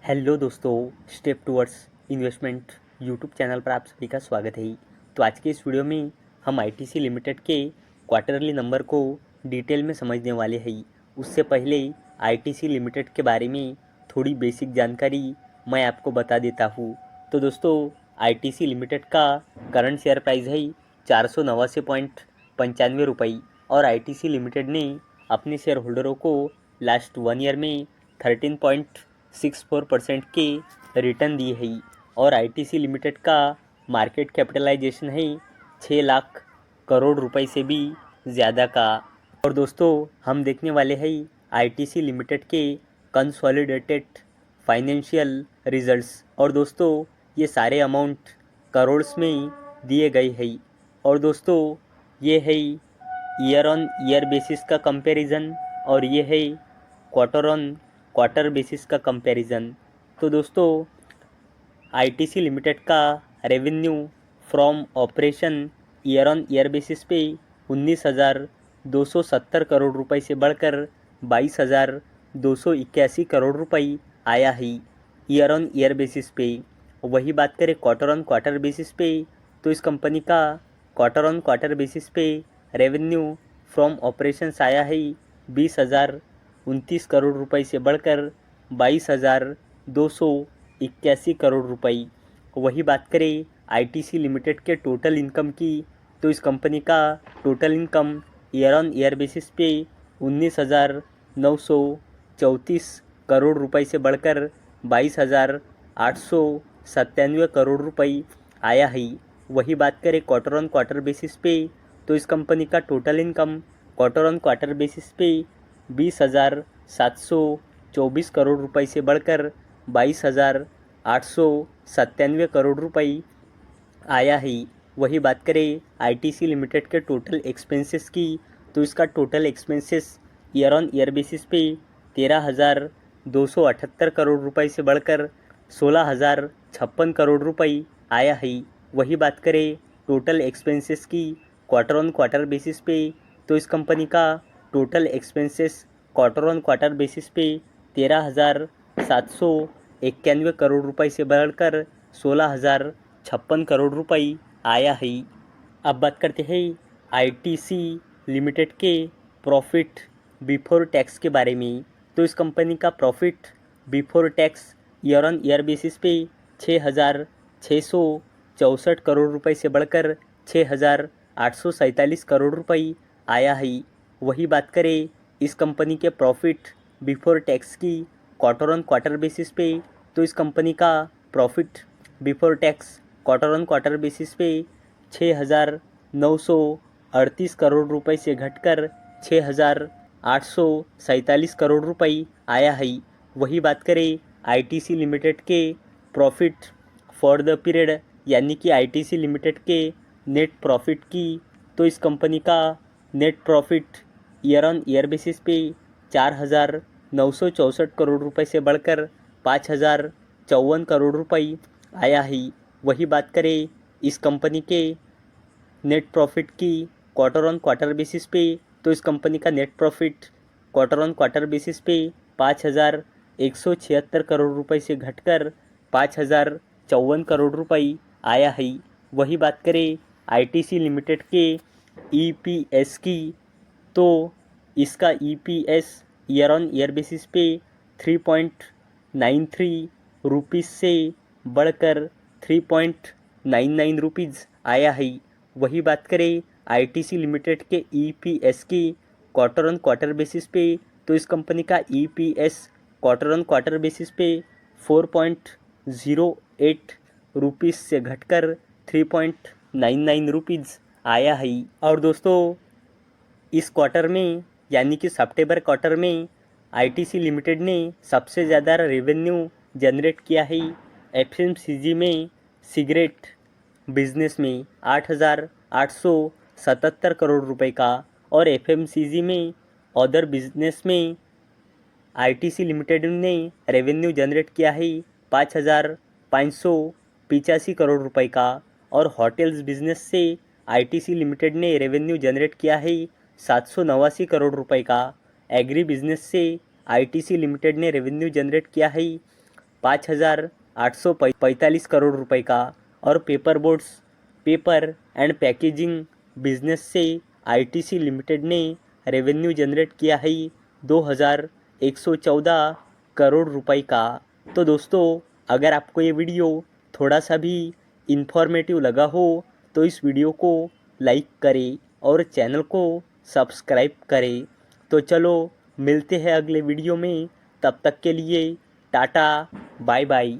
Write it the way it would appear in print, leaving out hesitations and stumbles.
Hello दोस्तों, step towards investment YouTube channel पर आप सभी का स्वागत है। तो आज के इस वीडियो में हम आईटीसी लिमिटेड के क्वार्टरली नंबर को डिटेल में समझने वाले हैं। उससे पहले आईटीसी लिमिटेड के बारे में थोड़ी बेसिक जानकारी मैं आपको बता देता हूँ। तो दोस्तों, आईटीसी लिमिटेड का करंट शेयर प्राइस है 489.95 रुपये और आईटीसी लिमिटेड ने अपने शेयर होल्डरों को लास्ट 1 ईयर में 13.64% के रिटर्न दिए है और आईटीसी लिमिटेड का मार्केट कैपिटलाइजेशन है 6 लाख करोड़ रुपए से भी ज़्यादा का। और दोस्तों, हम देखने वाले हैं आईटीसी लिमिटेड के कंसोलिडेटेड फाइनेंशियल रिजल्ट्स। और दोस्तों, ये सारे अमाउंट करोड़्स में दिए गए हैं। और दोस्तों, ये है ईयर ऑन ईयर बेसिस का कंपैरिजन और ये है क्वार्टर ऑन क्वार्टर बेसिस का कंपैरिजन। तो दोस्तों, आईटीसी लिमिटेड का revenue from operation year on year basis पे 19,270 करोड़ रुपए से बढ़कर 22,281 करोड़ रुपए आया है ईयर ऑन ईयर बेसिस पे। वही बात करें क्वार्टर ऑन क्वार्टर बेसिस पे, तो इस कंपनी का क्वार्टर ऑन क्वार्टर बेसिस पे रेवेन्यू फ्रॉम ऑपरेशंस आया है 20,029 करोड़ रुपए से बढ़कर 22,281 करोड़ रुपए। वही बात करें आईटीसी लिमिटेड के टोटल इनकम की, तो इस कंपनी का total income year on year basis पे 19,934 करोड़ रुपए से बढ़कर 22,897 करोड़ रुपए आया है। वही बात करें क्वार्टर ऑन क्वार्टर बेसिस पे, तो इस कंपनी का total income quarter on quarter basis पे 20,724 करोड़ रुपए से बढ़कर 22,897 करोड़ रुपए आया है। वही बात करें आईटीसी लिमिटेड के टोटल एक्सपेंसेस की, तो इसका total expenses year on year basis पे 13,278 करोड़ रुपए से बढ़कर 16,056 करोड़ रुपए आया है। वही बात करें टोटल एक्सपेंसेस की क्वार्टर ऑन क्वार्टर बेसिस पे, तो इस कंपनी का total expenses quarter on quarter basis पे 13,791 करोड़ रुपए से बढ़कर 16,056 करोड़ रुपए आया है। अब बात करते हैं आईटीसी लिमिटेड के प्रॉफिट बिफोर टैक्स के बारे में। तो इस कंपनी का profit before tax year on year basis पे 6,664 करोड़ रुपए से बढ़कर 6,847 करोड़ रुपए आया है। वही बात करें इस कंपनी के प्रॉफिट बिफोर टैक्स की क्वार्टर ऑन क्वार्टर बेसिस पे, तो इस कंपनी का profit before tax quarter on quarter basis पे 6,938 करोड़ रुपए से घटकर 6,847 करोड़ रुपए आया है। वही बात करें आईटीसी लिमिटेड के प्रॉफिट फॉर द पीरियड यानी कि आईटीसी लिमिटेड के नेट प्रॉफिट की, तो इस कंपनी का net profit year on year basis पे 4,964 करोड़ रुपए से बढ़कर 5,054 करोड़ रुपए आया है। वही बात करें इस कंपनी के नेट प्रॉफिट की क्वार्टर ऑन क्वार्टर बेसिस पे, तो इस कंपनी का net profit quarter on quarter basis पे 5,176 करोड़ रुपए से घटकर 5,054 करोड़ रुपए आया है। वही बात करें आईटीसी लिमिटेड के ईपीएस की, तो इसका EPS year on year basis पे 3.93 रुपीज़ से बढ़कर 3.99 रुपीज़ आया है। वही बात करें आईटीसी लिमिटेड के ईपीएस की क्वार्टर ऑन क्वार्टर बेसिस पे, तो इस कंपनी का EPS quarter on quarter basis पे 4.08 रुपीज़ से घटकर 3.99 रुपीज़ आया है। और दोस्तों, इस क्वार्टर में यानी कि सितंबर क्वार्टर में आईटीसी लिमिटेड ने सबसे ज़्यादा रेवेन्यू जनरेट किया है एफएमसीजी में, सिगरेट बिजनेस में 8,877 करोड़ रुपए का, और एफएमसीजी में अदर बिजनेस में आईटीसी लिमिटेड ने रेवेन्यू जनरेट किया है 5,585 करोड़ रुपए का, और होटल्स बिजनेस से आईटीसी लिमिटेड ने रेवेन्यू जनरेट किया है 789 करोड़ रुपए का। एग्री बिजनेस से आईटीसी लिमिटेड ने रेवेन्यू जनरेट किया है 5,845 करोड़ रुपए का। और paper boards paper and packaging business से आईटीसी लिमिटेड ने रेवेन्यू जनरेट किया है 2,114 करोड़ रुपए का। तो दोस्तों, अगर आपको ये वीडियो थोड़ा सा भी इंफॉर्मेटिव लगा हो तो इस वीडियो को लाइक करें और चैनल को सब्सक्राइब करें। तो चलो मिलते हैं अगले वीडियो में, तब तक के लिए टाटा बाय बाय।